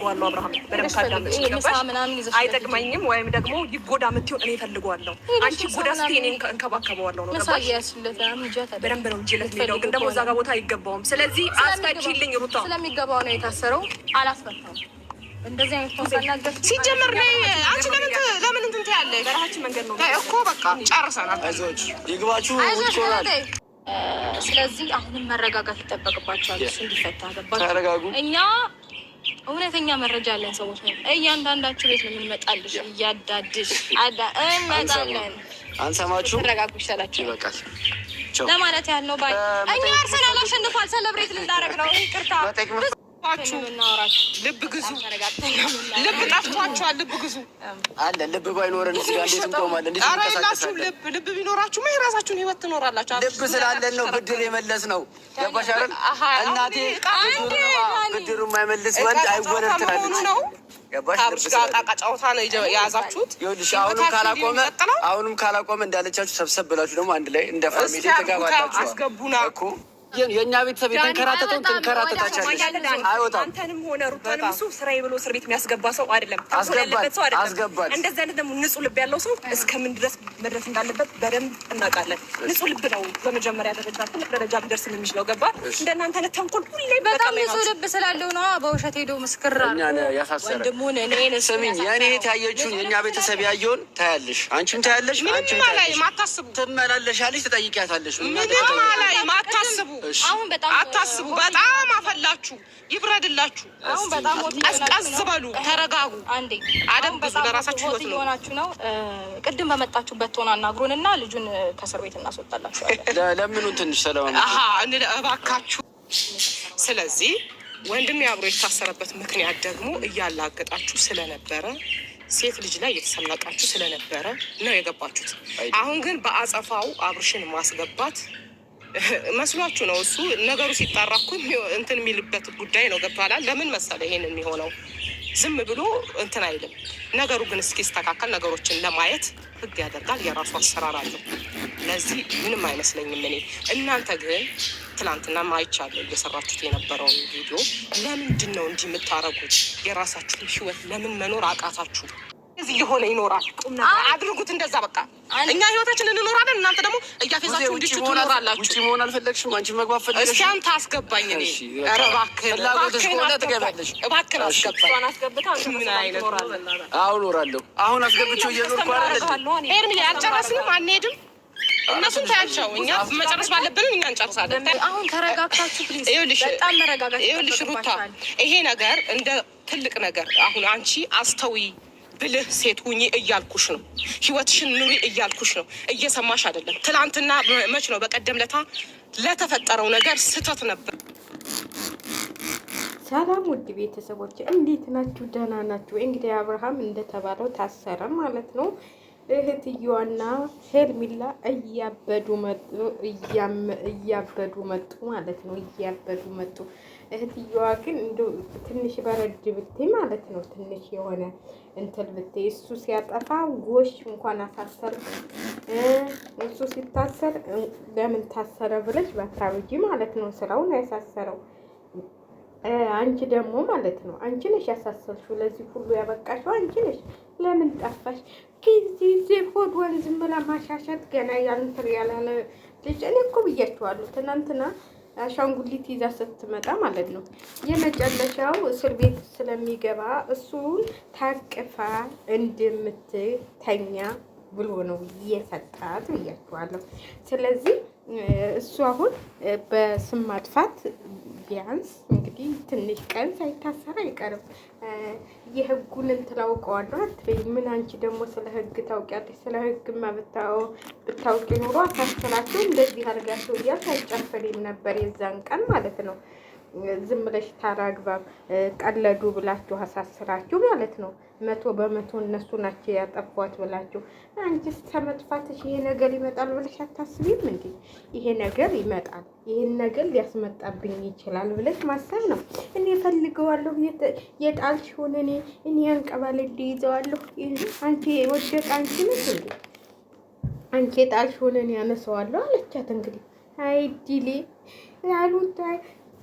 እፈልገዋለሁ አብርሃም በደም ካዳመጥሽ አይጠቅመኝም ወይም ደግሞ ይጎዳ ምትው እኔ እፈልገዋለሁ አንቺ ጎዳስቲ እኔ እንከባከበዋለሁ ነው በደንብ ነው እንጂ ለሚለው ግን ደግሞ እዛ ጋር ቦታ አይገባውም ስለዚህ አስታችልኝ ሩታ ስለሚገባው ነው የታሰረው አላስፈታም እንደዚህ አይነት ተሳናገር ሲጀመር ላይ አንቺ ለምን እንትን ታያለሽ በራችን መንገድ ነው እኮ በቃ ጨርሰናል አይዞች ይግባችሁ ወጥቷል ስለዚህ አሁንም መረጋጋት ይጠበቅባቸዋል እሱ እንዲፈታ ገባችሁ እኛ እውነተኛ መረጃ ያለን ሰዎች ነን እያንዳንዳችሁ ቤት ነው የምንመጣልሽ እያዳድሽ እንመጣለን አንሰማችሁ ተረጋጉ ይሻላችሁ ይበቃል ለማለት ያህል ነው ባይ እኛ አርሰናል አሸንፏል ሰለብሬት ልናደርግ ነው ይቅርታ ልብ ግዙ ልብ ጠፍቷቸዋል ልብ ግዙ አለ ልብ ባይኖረን እዚህ ጋር እንዴት እንቆማለን እንዴት እንቀሳቀሳለን ልብ ቢኖራችሁማ የራሳችሁን ህይወት ትኖራላችሁ ልብ ስላለን ነው ብድር የመለስ ነው ገባሽ አይደል እናቴ ብድሩ የማይመልስ ወንድ አይወረድ ትላለች ገባሽ ቃቃጫውታ ነው የያዛችሁት ይኸውልሽ አሁንም ካላቆመ እንዳለቻችሁ ሰብሰብ ብላችሁ ደግሞ አንድ ላይ እንደ ፋሚሊ ተጋባላችሁ አስገቡና እኮ የኛ ቤተሰብ የተንከራተተውን ትንከራተታቻለሽ አይወጣም አንተንም ሆነ ሩታንም እሱ ስራዬ ብሎ እስር ቤት የሚያስገባ ሰው አይደለም ያለበት ሰው አይደለም እንደዚህ አይነት ደግሞ ንጹህ ልብ ያለው ሰው እስከምን ድረስ መድረስ እንዳለበት በደንብ እናውቃለን ንጹህ ልብ ነው በመጀመሪያ ደረጃ ትልቅ ደረጃ ሊደርስ የሚችለው ገባ እንደናንተ አይነት ተንኮል ሁሌ በጣም ንጹህ ልብ ስላለው ነው በውሸት ሄዶ ምስክር ወንድሙን እኔን ስሚኝ የኔ ታየችውን የኛ ቤተሰብ ያየውን ታያለሽ አንቺም ታያለሽ አንቺም ታያለሽ ማታስቡ ትመላለሻለሽ ትጠይቂያታለሽ ምንም ላይ ማታስቡ አሁን በጣም አታስቡ በጣም አፈላችሁ ይብረድላችሁ አሁን በጣም አስቀዝ በሉ ተረጋጉ አንዴ አደም ብዙ ለራሳችሁ ህይወት ነው ሆናችሁ ነው ቅድም በመጣችሁበት ሆናና አግሩንና ልጁን ከእስር ቤት እናስወጣላችሁ ለምኑ ትንሽ ሰላም እባካችሁ ስለዚህ ወንድሜ አብሮ የታሰረበት ምክንያት ደግሞ እያላገጣችሁ ስለነበረ ሴት ልጅ ላይ የተሰለቃችሁ ስለነበረ ነው የገባችሁት አሁን ግን በአጸፋው አብርሽን ማስገባት መስሏችሁ ነው እሱ ነገሩ ሲጣራ እኮ እንትን የሚልበት ጉዳይ ነው ገብቷል ለምን መሰለ ይሄን የሚሆነው ዝም ብሎ እንትን አይልም ነገሩ ግን እስኪስተካከል ነገሮችን ለማየት ህግ ያደርጋል የራሱ አሰራር አለው ለዚህ ምንም አይመስለኝም እኔ እናንተ ግን ትላንትና ማይቻለ እየሰራችሁት የነበረውን ቪዲዮ ለምንድን ነው እንዲህ የምታረጉት የራሳችሁን ህይወት ለምን መኖር አቃታችሁ እዚህ የሆነ ይኖራል አድርጉት እንደዛ በቃ እኛ ህይወታችንን እንኖራለን እናንተ ደግሞ እያፈዛችሁ እንዲችሁ ትኖራላችሁ ውጪ መሆን አልፈለግሽም አንቺ መግባት ፈልገሽ እስኪ አንተ አስገባኝ እኔ ኧረ እባክህ ፍላጎትሽ ከሆነ ትገባለሽ እባክህ አስገባኝ አስገብታ ምን አይነት አሁን እኖራለሁ አሁን አስገብቼው እየኖርኩ አይደል ኤርሚ አልጨረስንም አንሄድም እነሱን ታያቸው እኛ መጨረስ ባለብን እኛ እንጨርሳለን አሁን ተረጋግታችሁ ፕሊዝ በጣም መረጋጋት ይኸውልሽ ሩታ ይሄ ነገር እንደ ትልቅ ነገር አሁን አንቺ አስተውይ ብልህ ሴት ሁኚ እያልኩሽ ነው ህይወትሽን ኑሪ እያልኩሽ ነው እየሰማሽ አይደለም ትላንትና መች ነው በቀደም ለተፈጠረው ነገር ስህተት ነበር ሰላም ውድ ቤተሰቦች እንዴት ናችሁ ደህና ናችሁ እንግዲህ አብርሃም እንደተባለው ታሰረ ማለት ነው እህትየዋና ሄርሚላ እያበዱ መጡ ማለት ነው እያበዱ መጡ እህትየዋ ግን እንደው ትንሽ በረድ ብትይ ማለት ነው ትንሽ የሆነ እንትን ብትይ እሱ ሲያጠፋ ጎሽ እንኳን አሳሰር እሱ ሲታሰር ለምን ታሰረ ብለሽ ባታውጂ ማለት ነው ስራውን ያሳሰረው አንቺ ደግሞ ማለት ነው አንቺ ነሽ ያሳሰልሽው ለዚህ ሁሉ ያበቃሽው አንቺ ነሽ ለምን ጠፋሽ ጊዜ ሆዷን ዝም ብላ ማሻሻት ገና ያንተር ያላለ ልጅ እኔ እኮ ብያችኋለሁ ትናንትና አሻንጉሊት ይዛ ስትመጣ ማለት ነው የመጨረሻው እስር ቤት ስለሚገባ እሱን ታቅፋ እንደምትተኛ ብሎ ነው የሰጣት ብያችኋለሁ ስለዚህ እሱ አሁን በስም ማጥፋት ቢያንስ እንግዲህ ትንሽ ቀን ሳይታሰር አይቀርም የህጉን እንትላውቀዋለሁ አትበይ ምን አንቺ ደግሞ ስለ ህግ ታውቂያለሽ ስለ ህግማ ብታውቂ ኑሮ አሳስራችሁ እንደዚህ አድርጋችሁ እያልሽ አይጨፍሪም ነበር የዛን ቀን ማለት ነው ዝም ብለሽ ታራግባብ ቀለዱ ብላችሁ አሳስራችሁ ማለት ነው 100% እነሱ ናቸው ያጠፏት ብላችሁ አንቺስ ተመጥፋትሽ ይሄ ነገር ይመጣል ብለሽ አታስቢም እንዴ ይሄ ነገር ይመጣል ይሄን ነገር ሊያስመጣብኝ ይችላል ብለሽ ማሰብ ነው እኔ ፈልገዋለሁ የጣልሽ ሆነ እኔ አንቀባለ ይዘዋለሁ አንቺ ወደቅ አንቺ ነሽ እንዴ አንቺ የጣልሽ ሆነ ያነሳዋለሁ አለቻት እንግዲህ አይ ዲሊ ያሉት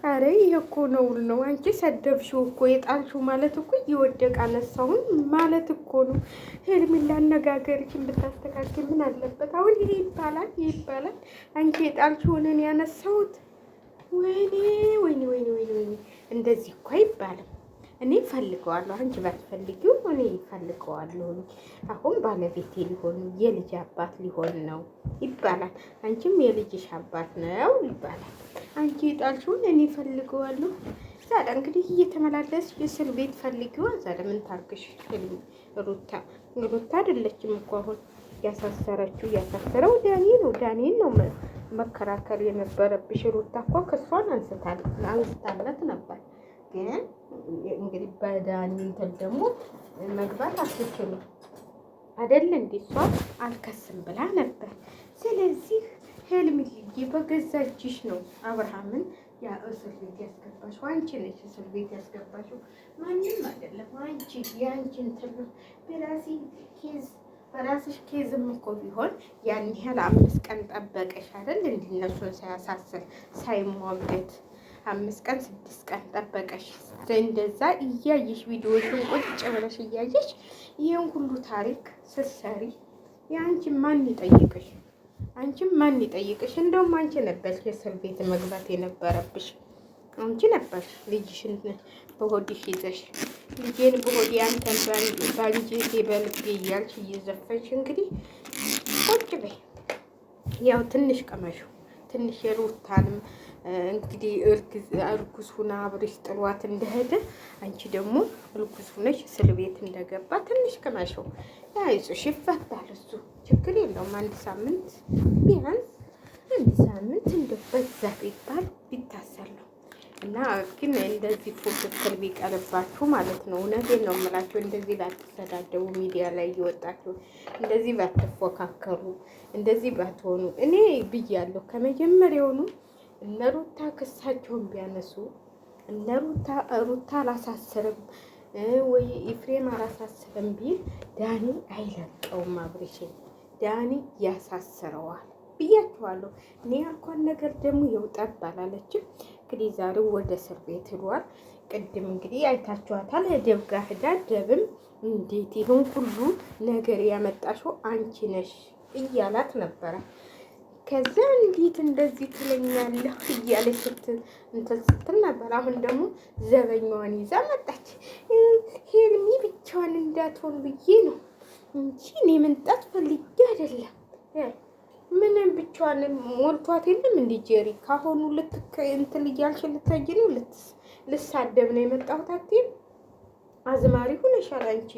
አረ ይሄ እኮ ነውር ነው። አንቺ ሰደብሽው እኮ የጣልሽው ማለት እኮ እየወደቀ አነሳውን ማለት እኮ ነው። ሄርሜላ አነጋገርሽን ብታስተካክል ምን አለበት? አሁን ይሄ ይባላል ይባላል። አንቺ የጣልሽውን እኔ ያነሳሁት። ወይኔ ወይኔ ወይኔ ወይኔ! እንደዚህ እኮ አይባልም። እኔ ፈልገዋለሁ፣ አንቺ ባትፈልጊው እኔ ፈልገዋለሁ። አሁን ባለቤቴ ሊሆን የልጅ አባት ሊሆን ነው ይባላል። አንቺም የልጅሽ አባት ነው ይባላል። አንቺ የጣልሽውን እኔ ፈልገዋለሁ። ዛሬ እንግዲህ እየተመላለስ የእስር ቤት ፈልጊዋ። ዛሬ ምን ታርግሽ? ሩታ አይደለችም እኮ አሁን ያሳሰረችው፣ ያሳሰረው ዳኒ ነው። ዳኒን ነው መከራከር የነበረብሽ። ሩታ እኮ ክሷን አንስታለት ነበር። ግን እንግዲህ በዳኒ እንትን ደግሞ መግባት አትችሉም አይደል? እንዴ እሷ አልከስም ብላ ነበር። ስለዚህ ሄርሜላዬ በገዛ እጅሽ ነው አብርሃምን እስር ቤት ያስገባሽው። አንቺ ነሽ እስር ቤት ያስገባሽው፣ ማንም አይደለም። አንቺ የአንቺ እንትን በራስሽ ኬዝም እኮ ቢሆን ያን ያህል 5 ቀን ጠበቀሽ አይደል? እንዲነሱን ሳያሳስር ሳይሟገት 5 ቀን 6 ቀን ጠበቀሽ። እንደዛ እያየሽ ቪዲዮዎችን ቁጭ ብለሽ እያየሽ ይሄን ሁሉ ታሪክ ስትሰሪ የአንቺን ማን ይጠይቅሽ? አንቺም ማን ይጠይቅሽ? እንደውም አንቺ ነበርሽ የእስር ቤት መግባት የነበረብሽ። አንቺ ነበርሽ ልጅሽን በሆድሽ ይዘሽ ልጄን በሆዴ አንተን ባንጀቴ በልቤ እያልሽ እየዘፈንሽ እንግዲህ ቁጭ በይ። ያው ትንሽ ቀመሹ ትንሽ የሩታንም እንግዲህ እርጉዝ ሁና አብሬሽ ጥሏት እንደሄደ አንቺ ደግሞ እርጉዝ ሁነሽ እስር ቤት እንደገባ ትንሽ ቀመሸው። አይዞሽ ይፈታል፣ እሱ ችግር የለውም። አንድ ሳምንት ቢያንስ አንድ ሳምንት እንደበዛ ቢባል ቢታሰለው እና ግን እንደዚህ ፉክክር ቢቀርባችሁ ማለት ነው። እውነቴን ነው የምላችሁ። እንደዚህ ባትሰዳደቡ፣ ሚዲያ ላይ እየወጣችሁ እንደዚህ ባትፎካከሩ፣ እንደዚህ ባትሆኑ እኔ ብያለሁ ከመጀመሪያውኑ። እነ ሩታ ክሳቸውን ቢያነሱ እነ ሩታ አላሳስርም ወይ ኤፍሬም አላሳስርም ቢል ዳኒ አይለቀውም። አብርሽን ዳኒ ያሳስረዋል ብያችኋለሁ። እኔ ያልኳን ነገር ደግሞ የውጠብ አላለችም። እንግዲህ ዛሬው ወደ እስር ቤት ሄዷል። ቅድም እንግዲህ አይታችኋታል። ደብ ጋር ሄዳ ደብም እንዴት ይሁን ሁሉ ነገር ያመጣሽው አንቺ ነሽ እያላት ነበረ። ከዛ እንዴት እንደዚህ ትለኛለህ እያለች እንትን ስትል ነበር። አሁን ደግሞ ዘበኛዋን ይዛ መጣች። ሄርሚ ብቻዋን እንዳትሆን ብዬ ነው እንጂ እኔ መምጣት ፈልጌ አይደለም። ምንም ብቻዋን ሞልቷት የለም እንዲ ጄሪ ካሁኑ እንትን እያልሽ ልትሄጂ ነው? ልሳደብ ነው የመጣሁት። አትይም አዝማሪ ሆነሻል አንቺ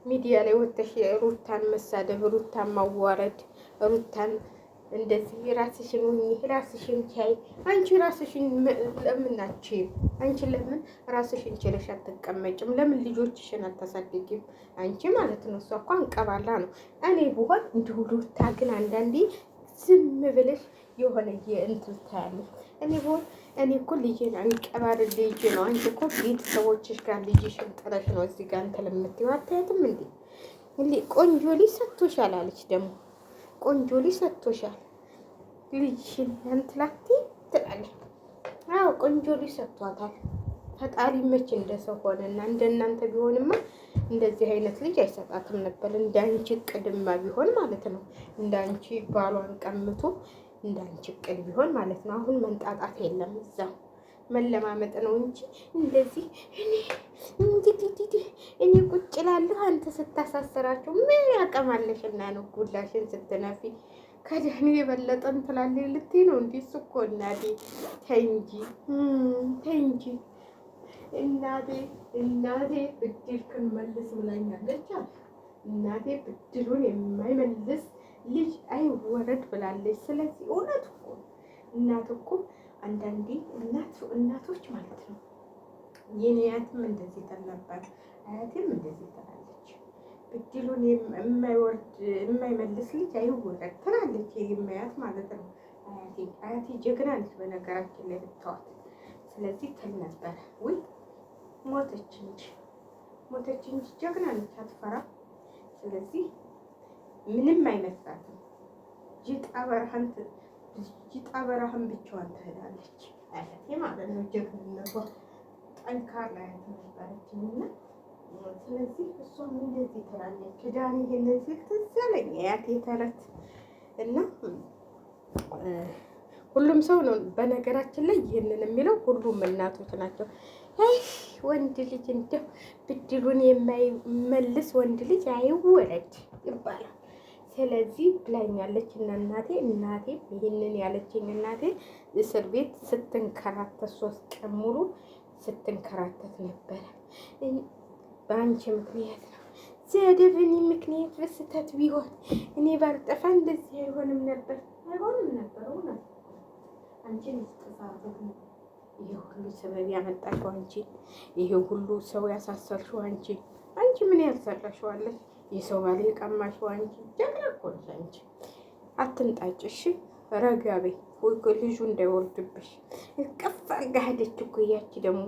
ሚዲያ ላይ ወጥተሽ ሩታን መሳደብ፣ ሩታን ማዋረድ፣ ሩታን እንደዚህ ራስሽን ሁኚ፣ ራስሽን ቻይ። አንቺ ራስሽን ለምናችሁ አንቺ ለምን ራስሽን ችለሽ አትቀመጭም? ለምን ልጆችሽን አታሳድጊም? አንቺ ማለት ነው። እሷ እኮ አንቀባላ ነው። እኔ ብሆን እንዲሁ ሩታ ግን አንዳንዴ ዝም ብለሽ የሆነ እንትን ታያለሽ። እኔ ብሆን እኔ እኮ ልጄን አንቀባር ልጅ ነው። አንቺ እኮ ቤተሰቦችሽ ጋር ልጅሽን ጥለሽ ነው እዚህ ጋር እንትን የምትይው። አታያትም እንዴ? ቆንጆ ልጅ ሰጥቶሻል አለች ደግሞ ቆንጆ ልጅ ሰጥቶሻል ልጅሽን እንትላቲ ትላለች። አዎ ቆንጆ ልጅ ሰጥቷታል ፈጣሪ። መች እንደሰው ሆነና እንደናንተ ቢሆንማ እንደዚህ አይነት ልጅ አይሰጣትም ነበር። እንዳንቺ ቅድማ ቢሆን ማለት ነው። እንዳንቺ ባሏን ቀምቶ እንዳንቺ ቅድ ቢሆን ማለት ነው። አሁን መንጣጣት የለም እዛው መለማመጥ ነው እንጂ እንደዚህ እኔ ቁጭ እላለሁ አንተ ስታሳስራቸው ምን ያቀማለሽና ነው ጉላሽን ስትነፊ ከዳኒ የበለጠ እንትላለች ልትይ ነው እንዴ? እሱ እኮ እናቴ ተይ እንጂ እናቴ ብድርክን መልስ ብላኛለች አለ። እናቴ ብድሩን የማይመልስ ልጅ አይወረድ ብላለች። ስለዚህ እውነት እኮ እናት እኮ አንዳንዴ እናቶች ማለት ነው። የኔ አያትም እንደዚህ ትል ነበር፣ አያቴም እንደዚህ ትላለች። ብድሉን የማይመልስ ልጅ አይወረድ ትላለች የማያት ማለት ነው። አያቴ ጀግና ነች በነገራችን ላይ ብታዋት። ስለዚህ ትል ነበረ። ወይ ሞተች እንጂ ጀግና ነች፣ አትፈራ። ስለዚህ ምንም አይመስላትም። ጅጣ በረሃን ብቻዋን ትሄዳለች። አያቴ ማለት ነው። ጀግንነቷ ጠንካራ አያት ነበረችኝ እና ስለዚህ እሷም እንደዚህ ትላለች። ዳኒ ይሄንን ሲል ትዝ አለኝ አያቴ ተረት እና ሁሉም ሰው ነው በነገራችን ላይ ይህንን የሚለው ሁሉም እናቶች ናቸው። ወንድ ልጅ እንደው ብድሩን የማይመልስ ወንድ ልጅ አይወለድ ይባላል። ስለዚህ ብላኛለች እና እናቴ ይህንን ያለችኝ እናቴ እስር ቤት ስትንከራተት 3 ቀን ሙሉ ስትንከራተት ነበረ። በአንቺ ምክንያት ነው ዘደብኒ ምክንያት በስተት ቢሆን እኔ ባልጠፋ እንደዚህ አይሆንም ነበር እውነት አንቺን ስትሳተፍ ነው ይሄ ሁሉ ሰበብ ያመጣሽው አንቺ፣ ይሄ ሁሉ ሰው ያሳሰርሽው አንቺ ምን ያልሰራሽዋለሽ? የሰው ባል የቀማሽው አንቺ። ጀግና እኮ ነሽ አንቺ። አትንጣጭ እሺ፣ ረጋ በይ ልጁ እንዳይወልድብሽ። እቅፍ አድርጋ ሄደች እኮ ያቺ ደግሞ